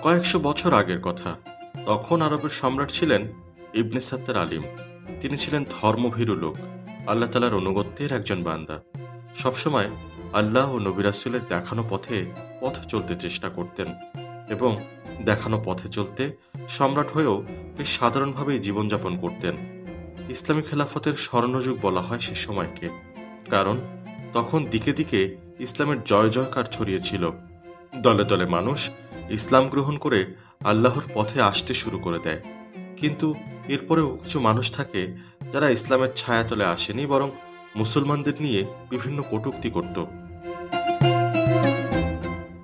কয়েকশো বছর আগের কথা। তখন আরবের সম্রাট ছিলেন ইবনে সাত্তার আলিম। তিনি ছিলেন ধর্মভীরু লোক, আল্লাহ তালার অনুগত্যের একজন বান্দা। সবসময় আল্লাহ ও নবী রাসূলের দেখানো পথ চলতে চেষ্টা করতেন এবং দেখানো পথে চলতে সম্রাট হয়েও বেশ সাধারণভাবেই জীবনযাপন করতেন। ইসলামী খেলাফতের স্বর্ণযুগ বলা হয় সে সময়কে, কারণ তখন দিকে দিকে ইসলামের জয় জয়কার ছড়িয়েছিল। দলে দলে মানুষ ইসলাম গ্রহণ করে আল্লাহর পথে আসতে শুরু করে দেয়। কিন্তু এরপরেও কিছু মানুষ থাকে যারা ইসলামের ছায়াতলে আসেনি, বরং মুসলমানদের নিয়ে বিভিন্ন কটূক্তি করত।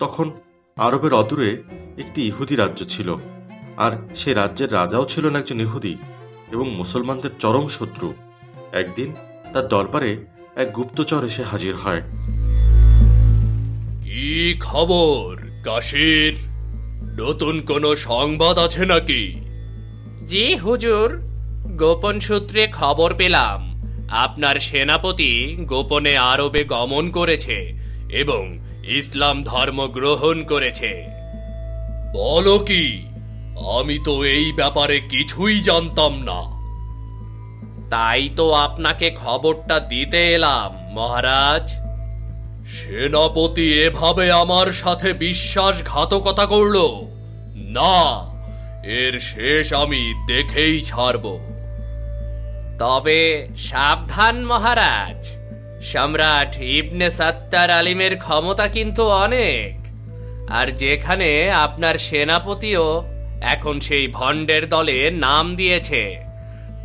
তখন আরবের অদূরে একটি ইহুদি রাজ্য ছিল, আর সেই রাজ্যের রাজাও ছিলেন একজন ইহুদি এবং মুসলমানদের চরম শত্রু। একদিন তার দরবারে এক গুপ্তচর এসে হাজির হয়। কি খবর কাশির? নতুন কোনো সংবাদ আছে নাকি? জি হুজুর, গোপন সূত্রে খবর পেলাম আপনার সেনাপতি গোপনে আরবে গমন করেছে এবং ইসলাম ধর্ম গ্রহণ করেছে। বলো কি? আমি তো এই ব্যাপারে কিছুই জানতাম না। তাই তো আপনাকে খবরটা দিতে এলাম মহারাজ। সেনাপতি এভাবে আমার সাথে বিশ্বাসঘাতকতা করলো? না, এর শেষ আমি দেখেই ছাড়ব। তবে সাবধান মহারাজ, সম্রাট ইবনে সাত্তার আলিমের ক্ষমতা কিন্তু অনেক, আর যেখানে আপনার সেনাপতিও এখন সেই ভণ্ডের দলে নাম দিয়েছে,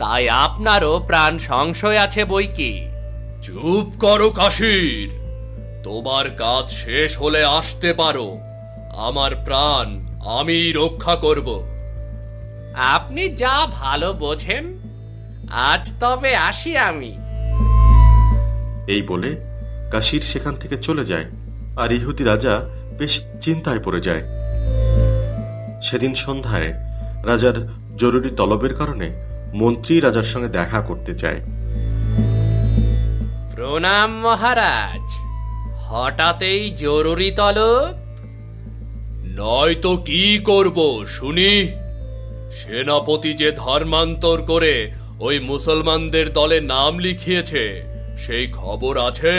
তাই আপনারও প্রাণ সংশয় আছে বই কি। চুপ করো কাশির, তোমার কাজ শেষ হলে আসতে পারো। আমার প্রাণ আমি রক্ষা করব। আপনি যা ভালো বোঝেন। আজ তবে আসি আমি। এই বলে কাশির সেখান থেকে চলে যায়, আর ইহুদি রাজা বেশ চিন্তায় পড়ে যায়। সেদিন সন্ধ্যায় রাজার জরুরি তলবের কারণে মন্ত্রী রাজার সঙ্গে দেখা করতে চায়। প্রণাম মহারাজ, হঠাৎই জরুরি তলব? নয়তো কি করব শুনি? সেনাপতি যে ধর্মান্তর করে ওই মুসলমানদের দলে নাম লিখিয়েছে, সেই খবর আছে?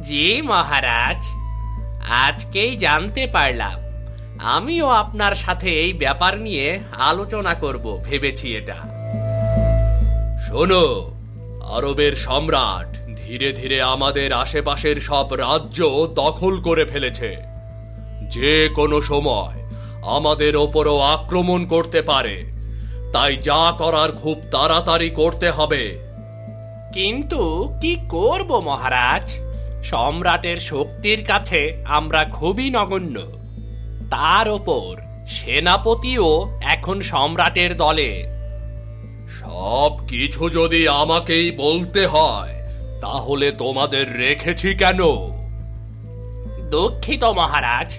জি মহারাজ, আজকেই জানতে পারলাম। আমিও আপনার সাথে এই ব্যাপার নিয়ে আলোচনা করব ভেবেছি। এটা শোনো, আরবের সম্রাট ধীরে ধীরে আমাদের আশেপাশের সব রাজ্য দখল করে ফেলেছে। যে কোনো সময় আমাদের ওপরও আক্রমণ করতে পারে, তাই যা করার খুব তাড়াতাড়ি করতে হবে। কিন্তু কি করব মহারাজ? সম্রাটের শক্তির কাছে আমরা খুবই নগণ্য। তার ওপর সেনাপতিও এখন সম্রাটের দলে। সব কিছু যদি আমাকেই বলতে হয়, তাহলে তোমাদের রেখেছি কেন? দুঃখিত মহারাজ,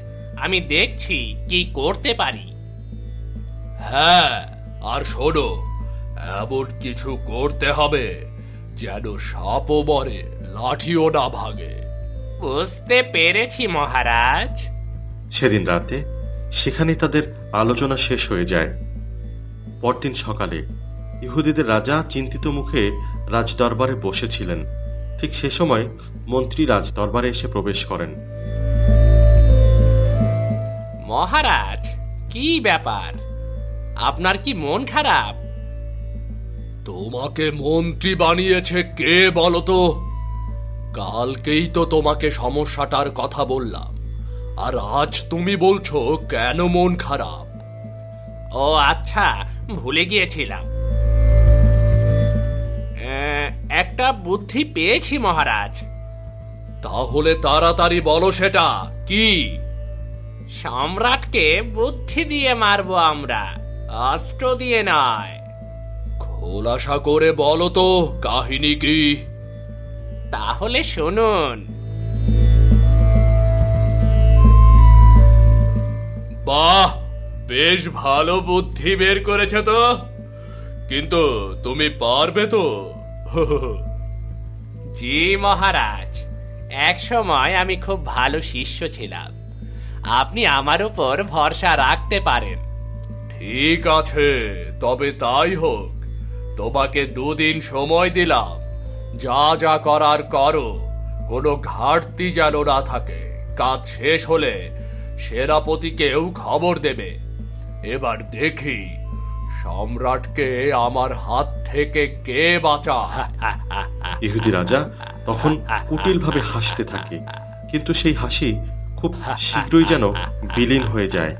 আমি দেখছি কি করতে পারি। হ্যাঁ, আর শোনো, এমন কিছু করতে হবে যেন সাপও মরে, লাঠিও না ভাঙে। বুঝতে পেরেছি মহারাজ। সেদিন রাতে সেখানেই তাদের আলোচনা শেষ হয়ে যায়। পরদিন সকালে ইহুদিদের রাজা চিন্তিত মুখে রাজদরবারে বসেছিলেন। ঠিক সে সময় মন্ত্রী রাজদরবারে এসে প্রবেশ করেন। মহারাজ, কি ব্যাপার? আপনার কি মন খারাপ? তোমাকে মন্ত্রী বানিয়েছে কে বলো তো? কালকেই তো তোমাকে সমস্যাটার কথা বললাম, আর আজ তুমি বলছো কেন মন খারাপ? ও আচ্ছা, ভুলে গিয়েছিলাম। একটা বুদ্ধি পেয়েছি মহারাজ। তাহলে তাড়াতাড়ি বলো, সেটা কি? সম্রাটকে বুদ্ধি দিয়ে মারবো আমরা, অস্ত্র দিয়ে নয়। খোলাসা করে বলো তো, কাহিনী কি? তাহলে শুনুন। বাহ, বেশ ভালো বুদ্ধি বের করেছে তো, কিন্তু তুমি পারবে তো? জি মহারাজ, এক সময় আমি খুব ভালো শিষ্য ছিলাম, আপনি আমার উপর ভরসা রাখতে পারেন। ঠিক আছে, তবে তাই হোক। তোমাকে 2 দিন সময় দিলাম, যা যা করার করো, কোনো ঘাটতি যেন না থাকে। কাজ শেষ হলে সেনাপতিকেও খবর দেবে। এবার দেখি সম্রাটকে আমার হাত থেকে কে বাঁচায়। ইহুদি রাজা তখন কুটিলভাবে হাসতে থাকে, কিন্তু সেই হাসি খুব শীঘ্রই যেন বিলীন হয়ে যায়।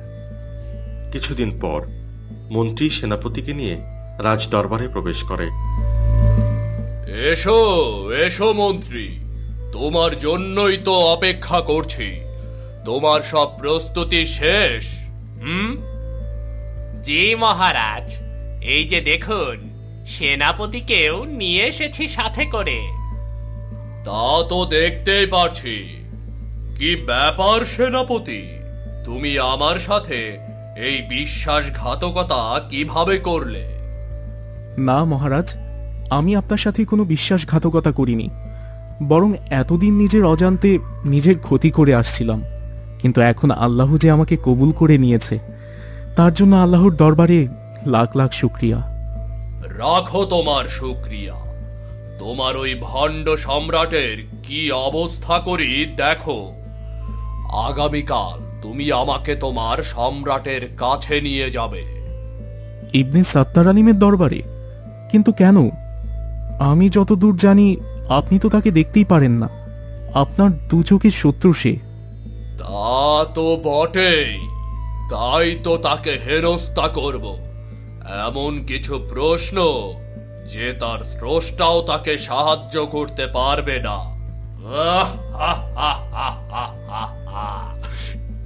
কিছুদিন পর মন্ত্রী সেনাপতিকে নিয়ে রাজ দরবারে প্রবেশ করে। এসো এসো মন্ত্রী, তোমার জন্যই তো অপেক্ষা করছি। তোমার সব প্রস্তুতি শেষ? জি মহারাজ, এই যে দেখুন, সেনাপতিকেও নিয়ে এসেছি সাথে করে। তা তো দেখতেই পারছি। কি ব্যাপার সেনাপতি, তুমি আমার সাথে এই বিশ্বাসঘাতকতা কিভাবে করলে? না মহারাজ, আমি আপনার সাথে কোনো বিশ্বাসঘাতকতা করিনি, বরং এতদিন নিজের অজান্তে নিজের ক্ষতি করে আসছিলাম। কিন্তু এখন আল্লাহ যে আমাকে কবুল করে নিয়েছে, তার জন্য আল্লাহর দরবারে লাখ লাখ শুকরিয়া। রাখো তোমার শুকরিয়া। তোমার ওই ভণ্ড সম্রাটের কি অবস্থা করি দেখো। আগামীকাল তুমি আমাকে তোমার সম্রাটের কাছে নিয়ে যাবে। ইবনে সাত্তার আলিমের দরবারে? কিন্তু কেন? আমি যতদূর জানি আপনি তো তাকে দেখতেই পারেন না, আপনার দু চোখের শত্রু সে। তা তো বটেই, তাই তো তাকে হেনস্থা করব। এমন কিছু প্রশ্ন যে তার স্রষ্টাও তাকে সাহায্য করতে পারবে না।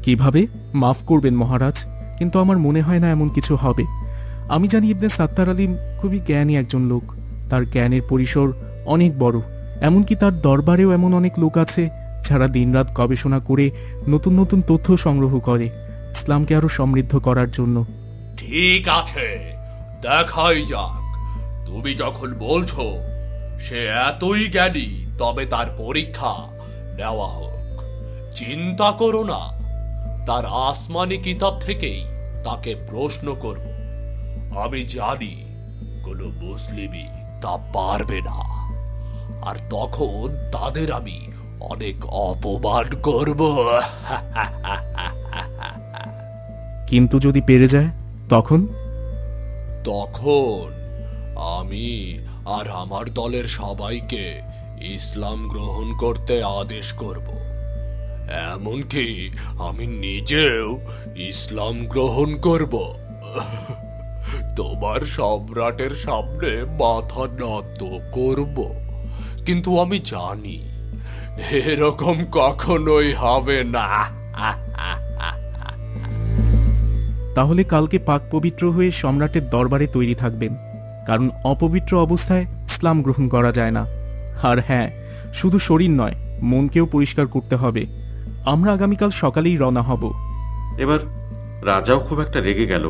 কিভাবে? মাফ করবেন মহারাজ, কিন্তু আমার মনে হয় না এমন কিছু হবে। আমি জানি ইবনে সাত্তার আলিম খুবই জ্ঞানী একজন লোক, তার জ্ঞানের পরিসর অনেক বড়। এমনকি তার দরবারেও এমন অনেক লোক আছে যারা দিনরাত গবেষণা করে নতুন নতুন তথ্য সংগ্রহ করে ইসলামকে আরো সমৃদ্ধ করার জন্য। ঠিক আছে, দেখাই যাক। তুমি যখন বলছো সে এতই জ্ঞানী, তবে তার পরীক্ষা নেওয়া হোক। চিন্তা করো না, তার আসমানি কিতাব থেকেই তাকে প্রশ্ন করব। আমি জানি কোনো মুসলিমই তা পারবে না, আর তখন তাদের আমি অনেক অপমান করব। কিন্তু যদি পেরে যায় তখন? তখন আমি আর আমার দলের সবাইকে ইসলাম গ্রহণ করতে আদেশ করব। এমনকি আমি নিজেও ইসলাম গ্রহণ করব। তোমার সম্রাটের সামনে মাথা নত করব। কিন্তু আমি জানি এরকম কখনোই হবে না। তাহলে কালকে পাক পবিত্র হয়ে সম্রাটের দরবারে তৈরি থাকবেন, কারণ অপবিত্র অবস্থায় ইসলাম গ্রহণ করা যায় না। আর হ্যাঁ, শুধু শরীর নয়, মনকেও পরিষ্কার করতে হবে। আমরা আগামীকাল সকালেই রওনা হব। এবার রাজাও খুব একটা রেগে গেল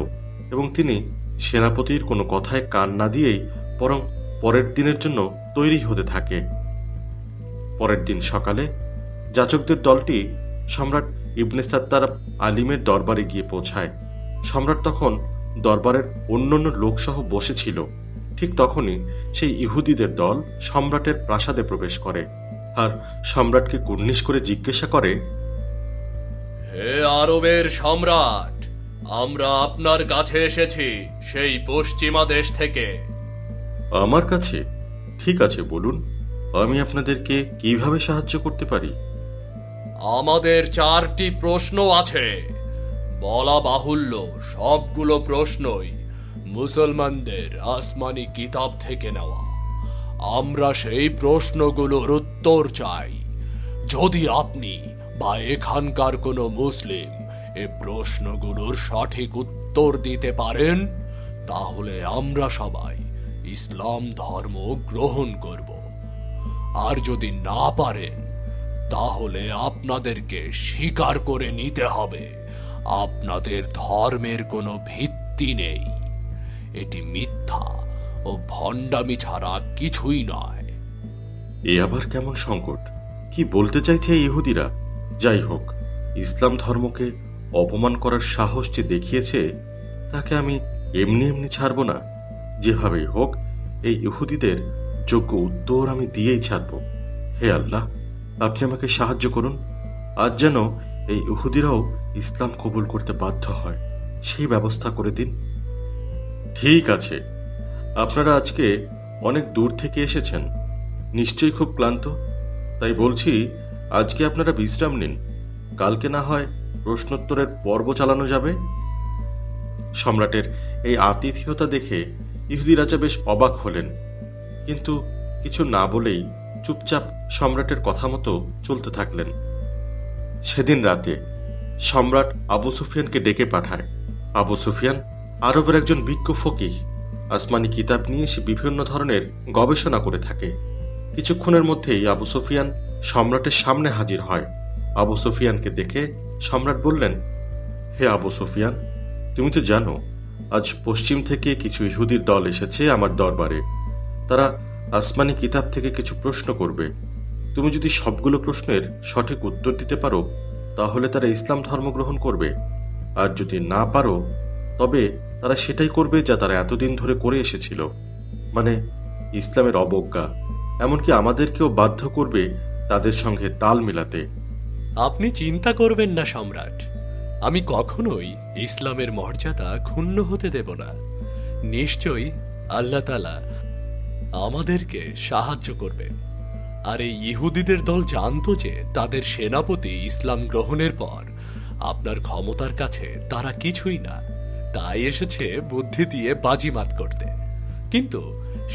এবং তিনি সেনাপতির কোনো কথায় কান না দিয়েই বরং পরের দিনের জন্য তৈরি হতে থাকে। পরের দিন সকালে যাচকদের দলটি সম্রাট ইবনে সাত্তার আলিমের দরবারে গিয়ে পৌঁছায়। সম্রাট তখন দরবারের অন্যান্য লোকসহ বসেছিল। ঠিক তখনই সেই ইহুদিদের দল সম্রাটের প্রাসাদে প্রবেশ করে আর সম্রাটকে কুর্নিশ করে জিজ্ঞাসা করে, হে আরবের সম্রাট, আমরা আপনার কাছে এসেছি সেই পশ্চিমা দেশ থেকে। আমার কাছে? ঠিক আছে, বলুন, আমি আপনাদেরকে কিভাবে সাহায্য করতে পারি? আমাদের 4টি প্রশ্ন আছে। বলা বাহুল্য, সবগুলো প্রশ্নই মুসলমানদের আসমানি কিতাব থেকে নেওয়া। আমরা সেই প্রশ্নগুলোর উত্তর চাই। যদি আপনি বা এখানকার কোনো মুসলিম এই প্রশ্নগুলোর সঠিক উত্তর দিতে পারেন, তাহলে আমরা সবাই ইসলাম ধর্ম গ্রহণ করব। আর যদি না পারেন, তাহলে আপনাদেরকে স্বীকার করে নিতে হবে আপনাদের ধর্মের কোনো ভিত্তি নেই। এটি মিথ্যা ও ভণ্ডামি ছাড়া কিছুই নয়। এ আবার কেমন সংকট? কি বলতে চাইছে এই ইহুদিরা? যাই হোক, ইসলাম ধর্মকে অপমান করার সাহস যে দেখিয়েছে, তাকে আমি এমনি এমনি ছাড়ব না। যেভাবেই হোক এই ইহুদিদের যোগ্য উত্তর আমি দিয়েই ছাড়ব। হে আল্লাহ, আপনি আমাকে সাহায্য করুন। আজ যেন এই ইহুদিরাও ইসলাম কবুল করতে বাধ্য হয়, সেই ব্যবস্থা করে দিন। ঠিক আছে, আপনারা আজকে অনেক দূর থেকে এসেছেন, নিশ্চয়ই খুব ক্লান্ত। তাই বলছি, আজকে আপনারা বিশ্রাম নিন, কালকে না হয় প্রশ্নোত্তরের পর্ব চালানো যাবে। সম্রাটের এই আতিথেয়তা দেখে ইহুদি রাজা বেশ অবাক হলেন, কিন্তু কিছু না বলেই চুপচাপ সম্রাটের কথা মতো চলতে থাকলেন। সেদিন রাতে সম্রাট আবু সুফিয়ানকে ডেকে পাঠায়। আবু সুফিয়ান আরবের একজন বিজ্ঞ ফকিহ। আসমানি কিতাব নিয়ে সে বিভিন্ন ধরনের গবেষণা করে থাকে। কিছুক্ষণের মধ্যেই আবু সুফিয়ান সম্রাটের সামনে হাজির হয়। আবু সুফিয়ানকে দেখে সম্রাট বললেন, হে আবু সুফিয়ান, তুমি তো জানো আজ পশ্চিম থেকে কিছু ইহুদির দল এসেছে আমার দরবারে। তারা আসমানি কিতাব থেকে কিছু প্রশ্ন করবে। তুমি যদি সবগুলো প্রশ্নের সঠিক উত্তর দিতে পারো, তাহলে তারা ইসলাম ধর্ম গ্রহণ করবে। আর যদি না পারো, তবে তারা সেটাই করবে যা তারা এতদিন ধরে করে এসেছিল, মানে ইসলামের অবজ্ঞা। এমনকি আমাদেরকেও বাধ্য করবে তাদের সঙ্গে তাল মিলাতে। আপনি চিন্তা করবেন না সম্রাট, আমি কখনোই ইসলামের মর্যাদা ক্ষুণ্ণ হতে দেব না। নিশ্চয়ই আল্লাহ তাআলা আমাদেরকে সাহায্য করবেন। আর এই ইহুদিদের দল জানতো যে তাদের সেনাপতি ইসলাম গ্রহণের পর আপনার ক্ষমতার কাছে তারা কিছুই না, তাই এসেছে বুদ্ধি দিয়ে বাজিমাত করতে। কিন্তু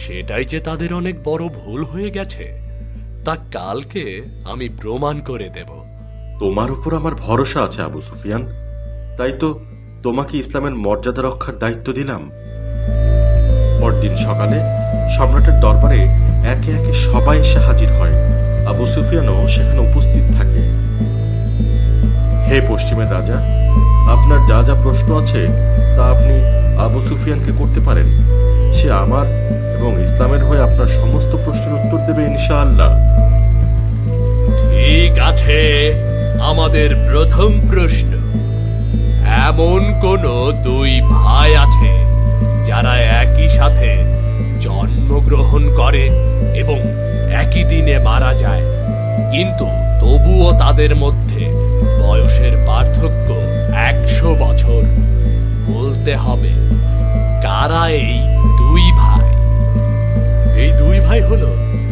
সেটাই যে তাদের অনেক বড় ভুল হয়ে গেছে, তা কালকে আমি প্রমাণ করে দেব। তোমার উপর আমার ভরসা আছে আবু সুফিয়ান, তাই তো তোমাকে ইসলামের মর্যাদা রক্ষার দায়িত্ব দিলাম। পরদিন সকালে সম্রাটের দরবারে একে একে সবাই এসে হাজির হয়। আবু সুফিয়ানও সেখানে উপস্থিত থাকে। হে পশ্চিমের রাজা, আপনার যা যা প্রশ্ন আছে তা আপনি আবু সুফিয়ানকে করতে পারেন। সে আমার এবং ইসলামের হয়ে আপনার সমস্ত প্রশ্নের উত্তর দেবে ইনশাআল্লাহ। ঠিক আছে, আমাদের প্রথম প্রশ্ন, এমন কোন দুই ভাই আছে যারা একই সাথে জন্মগ্রহণ করে এবং একই দিনে মারা যায়, কিন্তু তবুও তাদের মধ্যে বয়সের পার্থক্য 100 বছর? বলতে হবে কারা এই দুই ভাই। এই দুই ভাই হলো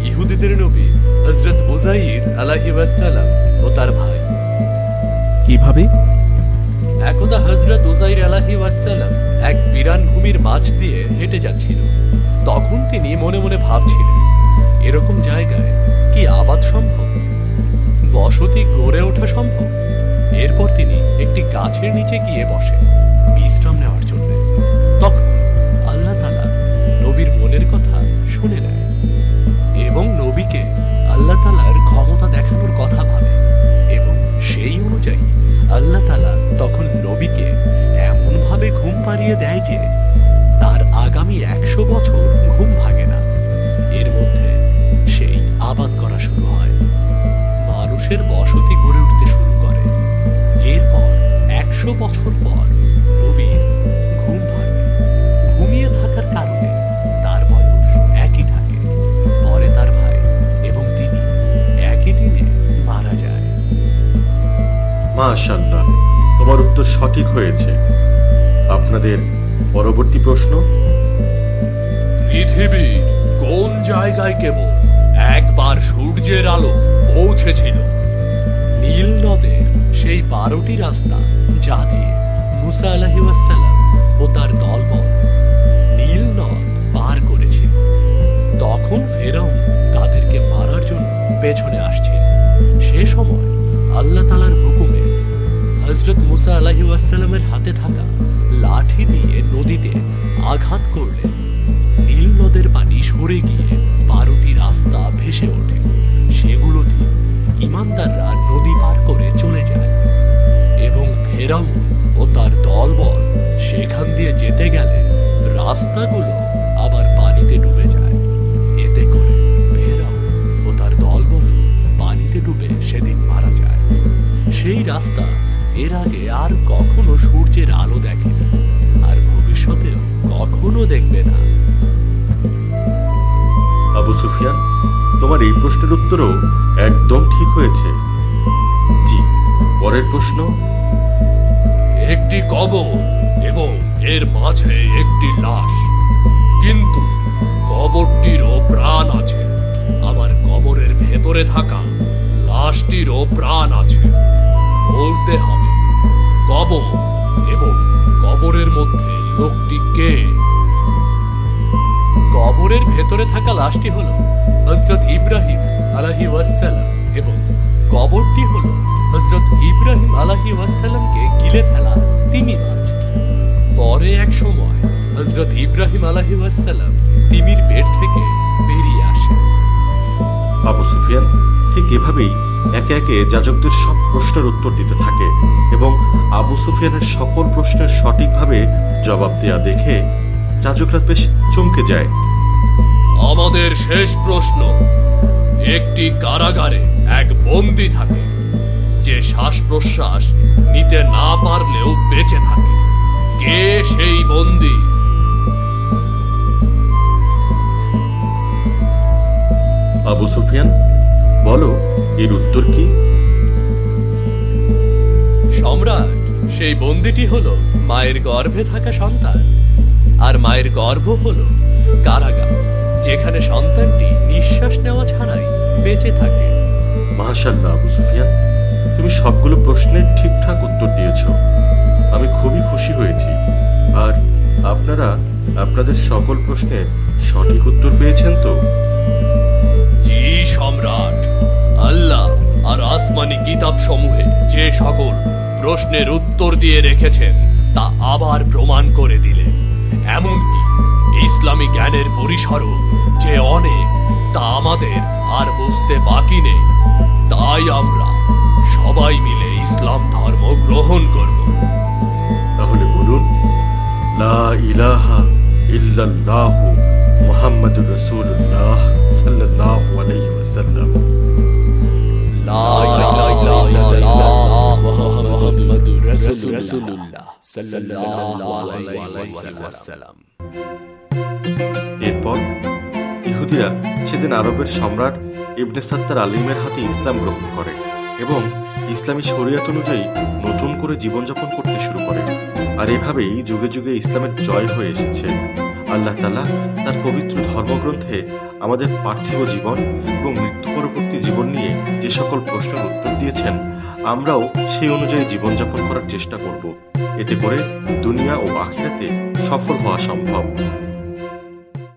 ইহুদিদের নবী হযরত উযাইর আলাইহিস সালাম ও তার ভাই। কিভাবে? একদা হযরত উযাইর আলাইহিস সালাম এক বিরান ভূমির মাঝ দিয়ে হেঁটে যাচ্ছিল। তখন তিনি মনে মনে ভাবছিলেন, এরকম জায়গায় কি আবাদ সম্ভব, বসতি গড়ে ওঠা সম্ভব? এরপর তিনি একটি গাছের নিচে গিয়ে বসে বিশ্রাম নেওয়ার জন্য। তখন আল্লাহ তাআলা নবীর মনের কথা শুনে নেয় এবং নবীকে আল্লাহ তাআলার ক্ষমতা দেখানোর কথা ভাবে, এবং সেই অনুযায়ী আল্লাহ তাআলা তখন নবীকে এমনভাবে ঘুম পাড়িয়ে দেয় যে তার আগামী 100 বছর ঘুম ভাঙে না। এর মধ্যে সেই আবাদ করা শুরু হয়, মানুষের বসতি গড়ে উঠতে শুরু করে। এরপর 100 বছর পর নবীর ঘুম ভাঙে। ঘুমিয়ে থাকার কারণে তার বয়স একই থাকে। পরে তার ভাই এবং তিনি একই দিনে মারা যায়। মাশাআল্লাহ, তোমার উত্তর সঠিক হয়েছে। আপনাদের পরবর্তী প্রশ্ন, পৃথিবীর কোন জায়গায় কেবল একবার সূর্যের আলো পৌঁছেছিল? নীল নদের সেই 12টি রাস্তা যা দিয়ে মুসা আলাইহিস সালাম ও তার দলবল নীল নদ পার করেছিল। তখন ফেরাউন তাদেরকে মারার জন্য পেছনে আসছিল। সে সময় আল্লাহ তাআলার হুকুমে হযরত মুসা আলাইহিস সালামের হাতে থাকা লাঠি দিয়ে নদীতে আঘাত করলেন। নীল নদের পানি সরে গিয়ে 12টি রাস্তা ভেসে ওঠে। সেগুলো দিয়ে ঈমানদাররা নদী পার করে চলে যায় এবং ফেরাউন ও তার দলবল সেখান দিয়ে যেতে গেলে রাস্তাগুলো আবার পানিতে ডুবে যায়। এতে করে ফেরাউন ও তার দলবল পানিতে ডুবে সেদিন মারা যায়। সেই রাস্তা এর আগে আর কখনো সূর্যের আলো দেখেনি, আর ভবিষ্যতেও কখনো দেখবে না। আবু সুফিয়ান, তোমার এই প্রশ্নের উত্তরও একদম ঠিক হয়েছে। জি, পরের প্রশ্ন। একটি কবর এবং এর মাঝে একটি লাশ, কিন্তু কবরটিরও প্রাণ আছে। আমার কবরের ভেতরে থাকা লাশটিরও প্রাণ আছে। বলতে হবে কবর এবং কবরের মধ্যে লোকটি কে? কবরের ভেতরে থাকা লাশটি হলো হযরত ইব্রাহিম আলাইহিস সালাম এবং কবরটি হলো হযরত ইব্রাহিম আলাইহিস সালামকে গিলে ফেলা তিমি মাছ। পরে এক সময় হযরত ইব্রাহিম আলাইহিস সালাম তিমির পেট থেকে বেরিয়ে আসেন। আবু সুফিয়ান ঠিক এভাবেই একে একে যাজকদের সব প্রশ্নের উত্তর দিতে থাকে এবং আবু সুফিয়ানের সকল প্রশ্নের সঠিকভাবে জবাব দেয়া দেখে যাজকরা বেশ চমকে যায়। আমাদের শেষ প্রশ্ন, একটি কারাগারে এক বন্দী থাকে যে শ্বাস প্রশ্বাস নিতে না পারলেও বেঁচে থাকে। কে সেই বন্দী? আবু সুফিয়ান, বলো এর উত্তর কি? সম্রাট, সেই বন্দীটি হলো মায়ের গর্ভে থাকা সন্তান, আর মায়ের গর্ভ হলো কারাগার, যেখানে সন্তানটি নিঃশ্বাস নেওয়া ছাড়াই বেঁচে থাকে। মাশাআল্লাহ আবু সুফিয়ান, তুমি সবগুলো প্রশ্নের ঠিকঠাক উত্তর দিয়েছো। আমি খুবই খুশি হয়েছি। আর আপনারা আপনাদের সকল প্রশ্নের সঠিক উত্তর পেয়েছেন তো? জি সম্রাট, আল্লাহ আর আসমানি কিতাব সমূহে যে সকল প্রশ্নের উত্তর দিয়ে রেখেছেন তা আবার প্রমাণ করে দিলেন। এমনকি ইসলামী জ্ঞানের পরিসরও যে অনেক, তা আমাদের আর বুঝতে বাকি নেই। তাই আমরা সবাই মিলে ইসলাম ধর্ম গ্রহণ করব। তাহলে বলুন, লা ইলাহা ইল্লাল্লাহু মুহাম্মাদুর রাসূলুল্লাহ সাল্লাল্লাহু আলাইহি ওয়াসাল্লাম। লা ইলাহা ইল্লাল্লাহ মুহাম্মাদুর রাসূলুল্লাহ সাল্লাল্লাহু আলাইহি ওয়াসাল্লাম। এরপর ইহুদিরা সেদিন আরবের সম্রাট ইবনে সাত্তার আলিমের হাতে ইসলাম গ্রহণ করে এবং ইসলামী শরিয়ত অনুযায়ী নতুন করে জীবনযাপন করতে শুরু করে। আর এভাবেই যুগে যুগে ইসলামের জয় হয়ে এসেছে। আল্লাহ তাআলা তার পবিত্র ধর্মগ্রন্থে আমাদের পার্থিব জীবন এবং মৃত্যু পরবর্তী জীবন নিয়ে যে সকল প্রশ্নের উত্তর দিয়েছেন, আমরাও সেই অনুযায়ী জীবনযাপন করার চেষ্টা করব। এতে করে দুনিয়া ও আখিরাতে সফল হওয়া সম্ভব।